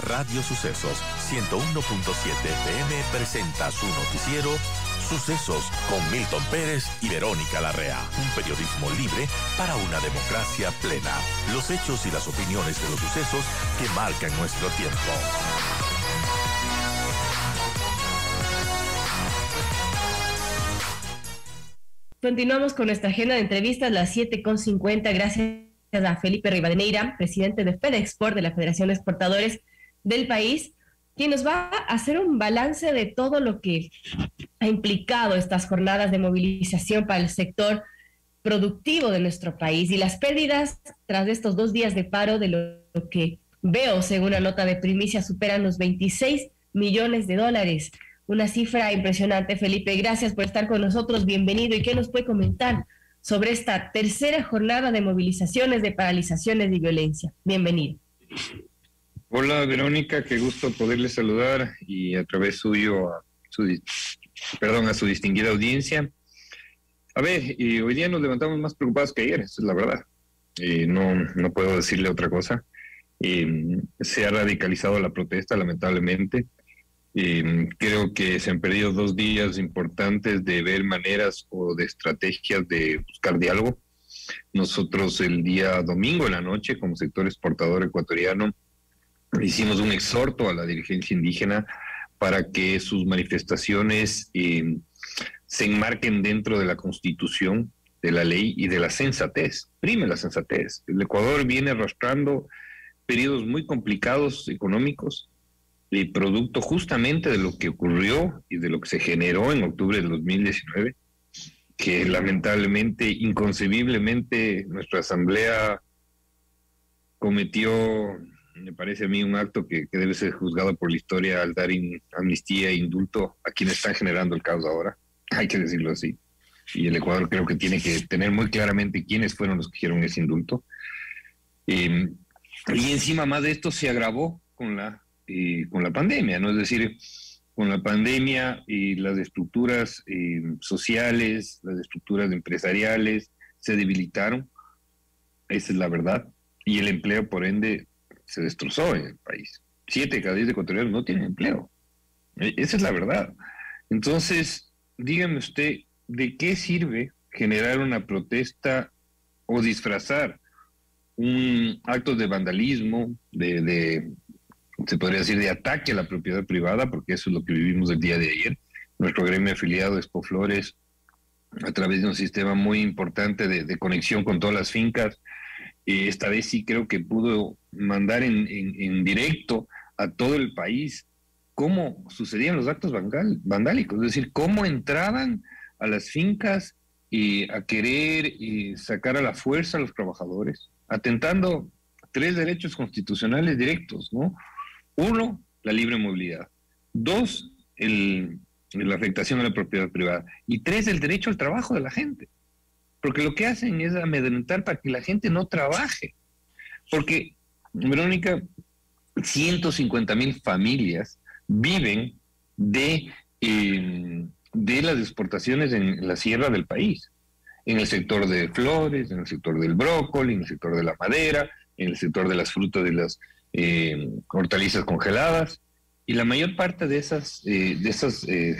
Radio Sucesos 101.7 FM presenta su noticiero Sucesos con Milton Pérez y Verónica Larrea. Un periodismo libre para una democracia plena. Los hechos y las opiniones de los sucesos que marcan nuestro tiempo. Continuamos con nuestra agenda de entrevistas, las 7:50, gracias a Felipe Rivadeneira, presidente de FedExport, de la Federación de Exportadores del país, quien nos va a hacer un balance de todo lo que ha implicado estas jornadas de movilización para el sector productivo de nuestro país y las pérdidas tras estos 2 días de paro, de lo que veo, según una nota de primicia, superan los $26 millones. Una cifra impresionante. Felipe, gracias por estar con nosotros, bienvenido. ¿Y qué nos puede comentar sobre esta tercera jornada de movilizaciones, de paralizaciones y violencia? Bienvenido. Hola Verónica, qué gusto poderle saludar y a través suyo a su distinguida audiencia. A ver, hoy día nos levantamos más preocupados que ayer, esa es la verdad. No puedo decirle otra cosa. Se ha radicalizado la protesta, lamentablemente. Creo que se han perdido 2 días importantes de ver maneras o de estrategias de buscar diálogo. Nosotros el día domingo en la noche, como sector exportador ecuatoriano, hicimos un exhorto a la dirigencia indígena para que sus manifestaciones se enmarquen dentro de la Constitución, de la ley y de la sensatez. Prime la sensatez. El Ecuador viene arrastrando periodos muy complicados económicos, y producto justamente de lo que ocurrió y de lo que se generó en octubre del 2019, que lamentablemente, inconcebiblemente, nuestra asamblea cometió, me parece a mí, un acto que debe ser juzgado por la historia al dar amnistía e indulto a quienes están generando el caos ahora, hay que decirlo así. Y el Ecuador creo que tiene que tener muy claramente quiénes fueron los que hicieron ese indulto. Y encima más de esto se agravó con la pandemia, ¿no? Es decir, con la pandemia y las estructuras sociales, las estructuras empresariales se debilitaron, esa es la verdad, y el empleo, por ende, se destrozó en el país. 7 de cada 10 ecuatorianos no tienen empleo. Esa es la verdad. Entonces, dígame usted, ¿de qué sirve generar una protesta o disfrazar un acto de vandalismo, se podría decir, de ataque a la propiedad privada, porque eso es lo que vivimos el día de ayer? Nuestro gremio afiliado Expoflores, a través de un sistema muy importante de conexión con todas las fincas, esta vez sí creo que pudo mandar en directo a todo el país cómo sucedían los actos vandálicos, es decir, cómo entraban a las fincas a querer sacar a la fuerza a los trabajadores, atentando 3 derechos constitucionales directos, ¿no? 1, la libre movilidad. 2, la afectación a la propiedad privada. Y 3, el derecho al trabajo de la gente. Porque lo que hacen es amedrentar para que la gente no trabaje. Porque, Verónica, 150,000 familias viven de las exportaciones en la sierra del país. En el sector de flores, en el sector del brócoli, en el sector de la madera, en el sector de las frutas y las hortalizas congeladas, y la mayor parte de esas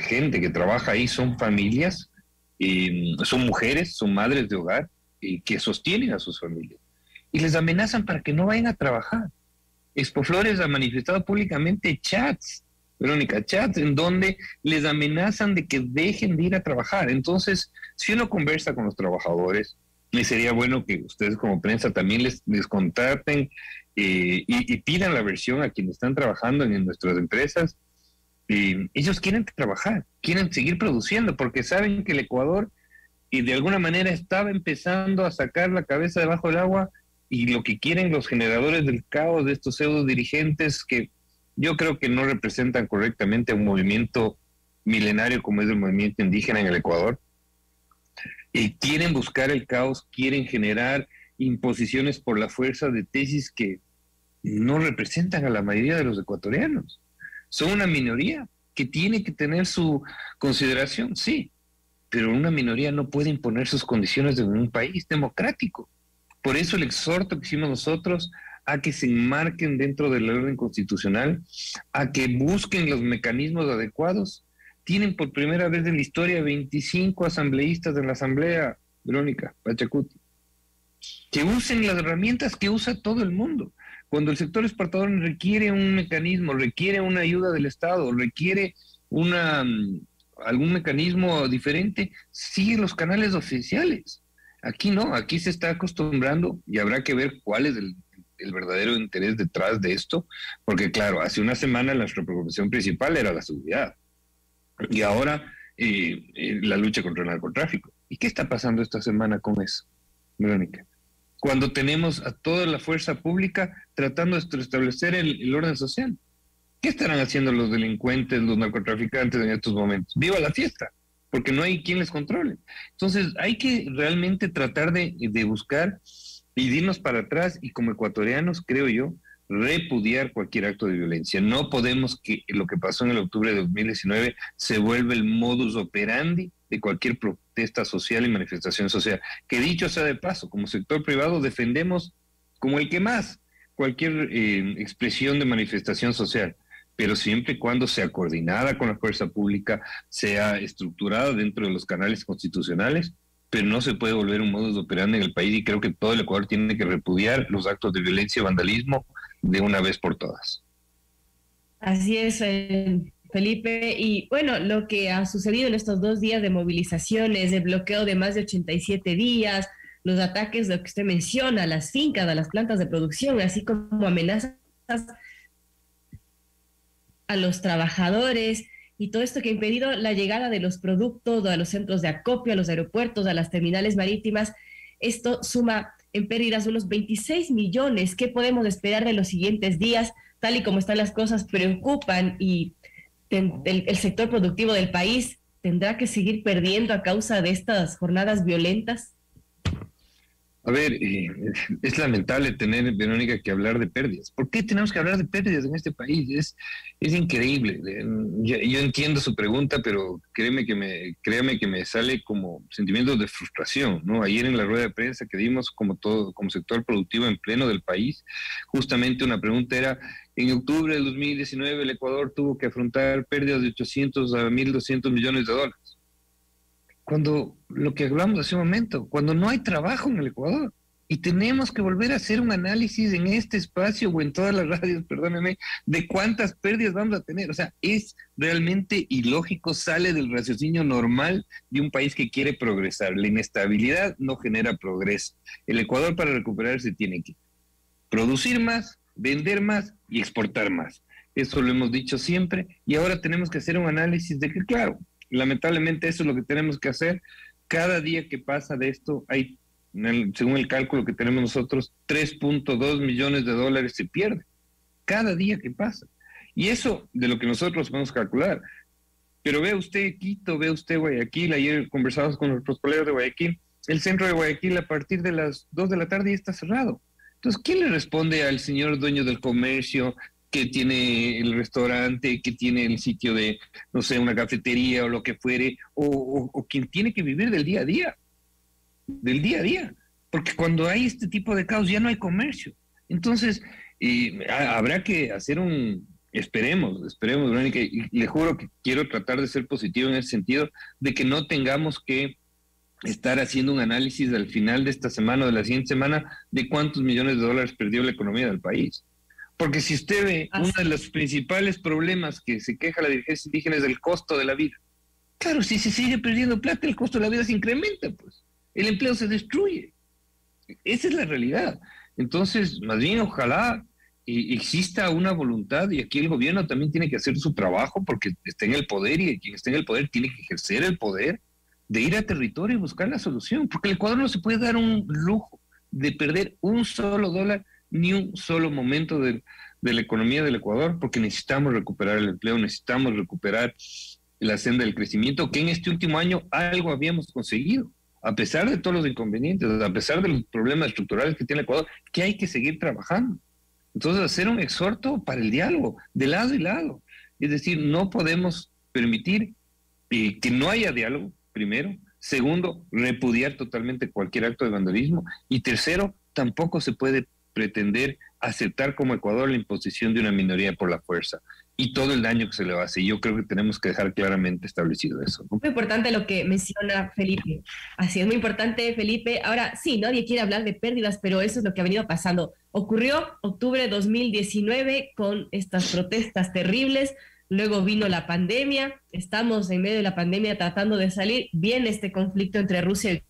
gente que trabaja ahí son familias, son mujeres, son madres de hogar que sostienen a sus familias y les amenazan para que no vayan a trabajar. Expoflores ha manifestado públicamente chats, Verónica, chats en donde les amenazan de que dejen de ir a trabajar. Entonces, si uno conversa con los trabajadores, y sería bueno que ustedes como prensa también les contacten y pidan la versión a quienes están trabajando en nuestras empresas. Ellos quieren trabajar, quieren seguir produciendo, porque saben que el Ecuador de alguna manera estaba empezando a sacar la cabeza debajo del agua, y lo que quieren los generadores del caos de estos pseudo dirigentes, que yo creo que no representan correctamente un movimiento milenario como es el movimiento indígena en el Ecuador, quieren buscar el caos, quieren generar imposiciones por la fuerza de tesis que no representan a la mayoría de los ecuatorianos. Son una minoría que tiene que tener su consideración, sí, pero una minoría no puede imponer sus condiciones en un país democrático. Por eso el exhorto que hicimos nosotros a que se enmarquen dentro del orden constitucional, a que busquen los mecanismos adecuados. Tienen por primera vez en la historia 25 asambleístas en la Asamblea, Verónica Pachacuti, que usen las herramientas que usa todo el mundo. Cuando el sector exportador requiere un mecanismo, requiere una ayuda del Estado, requiere algún mecanismo diferente, sigue los canales oficiales. Aquí no, aquí se está acostumbrando y habrá que ver cuál es el verdadero interés detrás de esto, porque claro, hace una semana nuestra preocupación principal era la seguridad y ahora la lucha contra el narcotráfico. ¿Y qué está pasando esta semana con eso, Verónica? Cuando tenemos a toda la fuerza pública tratando de restablecer el orden social. ¿Qué estarán haciendo los delincuentes, los narcotraficantes en estos momentos? ¡Viva la fiesta! Porque no hay quien les controle. Entonces hay que realmente tratar de buscar y irnos para atrás y como ecuatorianos, creo yo, repudiar cualquier acto de violencia. No podemos que lo que pasó en el octubre de 2019 se vuelva el modus operandi de cualquier protesta social y manifestación social. Que dicho sea de paso, como sector privado defendemos como el que más cualquier expresión de manifestación social, pero siempre y cuando sea coordinada con la fuerza pública, sea estructurada dentro de los canales constitucionales, pero no se puede volver un modus operandi en el país y creo que todo el Ecuador tiene que repudiar los actos de violencia y vandalismo de una vez por todas. Así es, Felipe. Y bueno, lo que ha sucedido en estos 2 días de movilizaciones, de bloqueo de más de 87 días, los ataques, lo que usted menciona, a las fincas, a las plantas de producción, así como amenazas a los trabajadores y todo esto que ha impedido la llegada de los productos a los centros de acopio, a los aeropuertos, a las terminales marítimas. Esto suma en pérdidas unos 26 millones. ¿Qué podemos esperar de los siguientes días? Tal y como están las cosas, preocupan y el sector productivo del país tendrá que seguir perdiendo a causa de estas jornadas violentas. A ver, es lamentable tener, Verónica, que hablar de pérdidas. ¿Por qué tenemos que hablar de pérdidas en este país? Es increíble. Yo entiendo su pregunta, pero créame que me sale como sentimientos de frustración, ¿no? Ayer en la rueda de prensa que dimos como sector productivo en pleno del país, justamente una pregunta era, en octubre del 2019 el Ecuador tuvo que afrontar pérdidas de 800 a 1.200 millones de dólares. Cuando lo que hablamos hace un momento, cuando no hay trabajo en el Ecuador y tenemos que volver a hacer un análisis en este espacio o en todas las radios, perdónenme, de cuántas pérdidas vamos a tener. O sea, es realmente ilógico, sale del raciocinio normal de un país que quiere progresar. La inestabilidad no genera progreso. El Ecuador para recuperarse tiene que producir más, vender más y exportar más. Eso lo hemos dicho siempre y ahora tenemos que hacer un análisis de que, claro, lamentablemente eso es lo que tenemos que hacer. Cada día que pasa de esto, hay, según el cálculo que tenemos nosotros, 3.2 millones de dólares se pierden. Cada día que pasa. Y eso de lo que nosotros podemos calcular. Pero ve usted Quito, ve usted Guayaquil. Ayer conversamos con nuestros colegas de Guayaquil. El centro de Guayaquil a partir de las 2 de la tarde ya está cerrado. Entonces, ¿quién le responde al señor dueño del comercio que tiene el restaurante, que tiene el sitio de, no sé, una cafetería o lo que fuere, o quien tiene que vivir del día a día? Del día a día. Porque cuando hay este tipo de caos ya no hay comercio. Entonces, habrá que hacer esperemos, Verónica, y le juro que quiero tratar de ser positivo en el sentido de que no tengamos que estar haciendo un análisis al final de esta semana o de la siguiente semana de cuántos millones de dólares perdió la economía del país. Porque si usted ve, uno de los principales problemas que se queja la dirigencia indígena es el costo de la vida. Claro, si se sigue perdiendo plata, el costo de la vida se incrementa, pues. El empleo se destruye. Esa es la realidad. Entonces, más bien, ojalá exista una voluntad, y aquí el gobierno también tiene que hacer su trabajo porque está en el poder, y quien está en el poder tiene que ejercer el poder de ir a territorio y buscar la solución. Porque el Ecuador no se puede dar un lujo de perder un solo dólar ni un solo momento de la economía del Ecuador, porque necesitamos recuperar el empleo, necesitamos recuperar la senda del crecimiento, que en este último año algo habíamos conseguido, a pesar de todos los inconvenientes, a pesar de los problemas estructurales que tiene el Ecuador, que hay que seguir trabajando. Entonces, hacer un exhorto para el diálogo, de lado y lado. Es decir, no podemos permitir que no haya diálogo, primero. Segundo, repudiar totalmente cualquier acto de vandalismo. Y tercero, tampoco se puede pretender aceptar como Ecuador la imposición de una minoría por la fuerza y todo el daño que se le hace. Yo creo que tenemos que dejar claramente establecido eso, ¿no? Muy importante lo que menciona Felipe. Así es, muy importante, Felipe. Ahora, sí, nadie quiere hablar de pérdidas, pero eso es lo que ha venido pasando. Ocurrió octubre de 2019 con estas protestas terribles. Luego vino la pandemia. Estamos en medio de la pandemia tratando de salir. Viene este conflicto entre Rusia y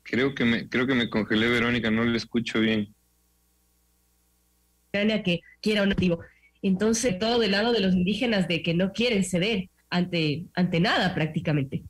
Creo que me congelé, Verónica, no le escucho bien. Ucrania que quiera un activo. Entonces, todo del lado de los indígenas de que no quieren ceder ante nada prácticamente.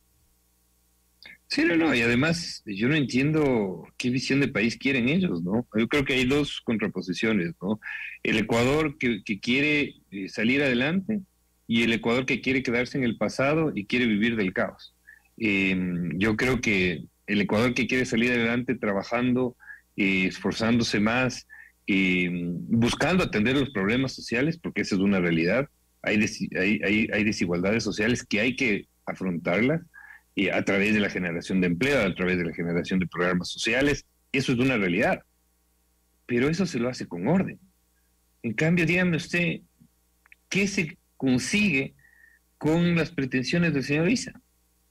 Sí, no, y además yo no entiendo qué visión de país quieren ellos, ¿no? Yo creo que hay dos contraposiciones, ¿no? El Ecuador que quiere salir adelante y el Ecuador que quiere quedarse en el pasado y quiere vivir del caos. Yo creo que el Ecuador que quiere salir adelante trabajando, esforzándose más, buscando atender los problemas sociales, porque esa es una realidad. Hay desigualdades sociales que hay que afrontarlas a través de la generación de empleo, a través de la generación de programas sociales. Eso es una realidad. Pero eso se lo hace con orden. En cambio, dígame usted, ¿qué se consigue con las pretensiones del señor Issa?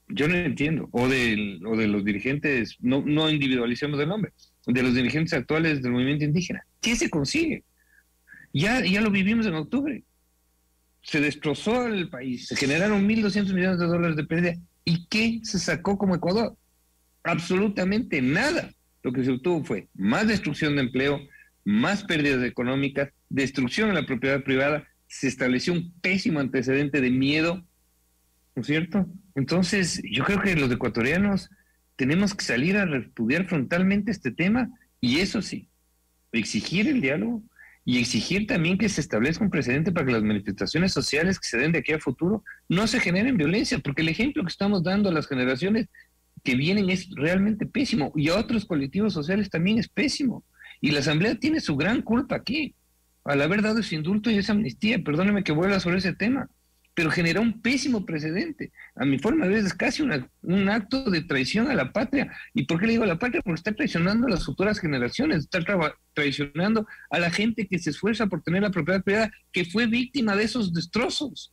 Yo no entiendo. O de los dirigentes, no individualicemos el nombre, de los dirigentes actuales del movimiento indígena. ¿Qué se consigue? Ya lo vivimos en octubre. Se destrozó el país, se generaron $1.200 millones de pérdida. ¿Y qué se sacó como Ecuador? Absolutamente nada. Lo que se obtuvo fue más destrucción de empleo, más pérdidas económicas, destrucción de la propiedad privada, se estableció un pésimo antecedente de miedo, ¿no es cierto? Entonces, yo creo que los ecuatorianos tenemos que salir a repudiar frontalmente este tema y eso sí, exigir el diálogo y exigir también que se establezca un precedente para que las manifestaciones sociales que se den de aquí a futuro no se generen violencia, porque el ejemplo que estamos dando a las generaciones que vienen es realmente pésimo y a otros colectivos sociales también es pésimo. Y la Asamblea tiene su gran culpa aquí, al haber dado ese indulto y esa amnistía. Perdóneme que vuelva sobre ese tema, pero generó un pésimo precedente. A mi forma de ver, es casi un acto de traición a la patria. ¿Y por qué le digo a la patria? Porque está traicionando a las futuras generaciones, está traicionando a la gente que se esfuerza por tener la propiedad privada, que fue víctima de esos destrozos.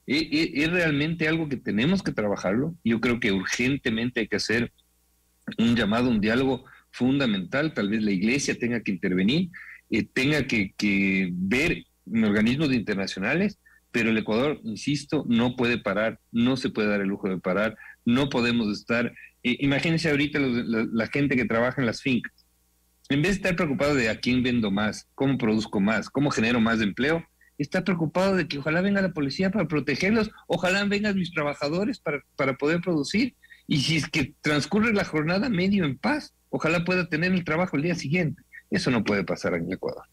Es realmente algo que tenemos que trabajarlo. Yo creo que urgentemente hay que hacer un llamado, un diálogo fundamental. Tal vez la Iglesia tenga que intervenir, tenga que ver en organismos internacionales, pero el Ecuador, insisto, no puede parar, no se puede dar el lujo de parar, no podemos estar... imagínense ahorita la gente que trabaja en las fincas. En vez de estar preocupado de a quién vendo más, cómo produzco más, cómo genero más empleo, está preocupado de que ojalá venga la policía para protegerlos, ojalá vengan mis trabajadores para poder producir, y si es que transcurre la jornada medio en paz, ojalá pueda tener el trabajo el día siguiente. Eso no puede pasar en Ecuador.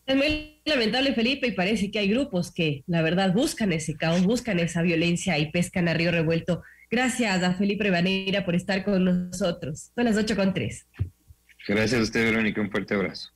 Es muy lamentable, Felipe, y parece que hay grupos que, la verdad, buscan ese caos, buscan esa violencia y pescan a río revuelto. Gracias a Felipe Rivadeneira por estar con nosotros. Son las 8:03. Gracias a usted, Verónica. Un fuerte abrazo.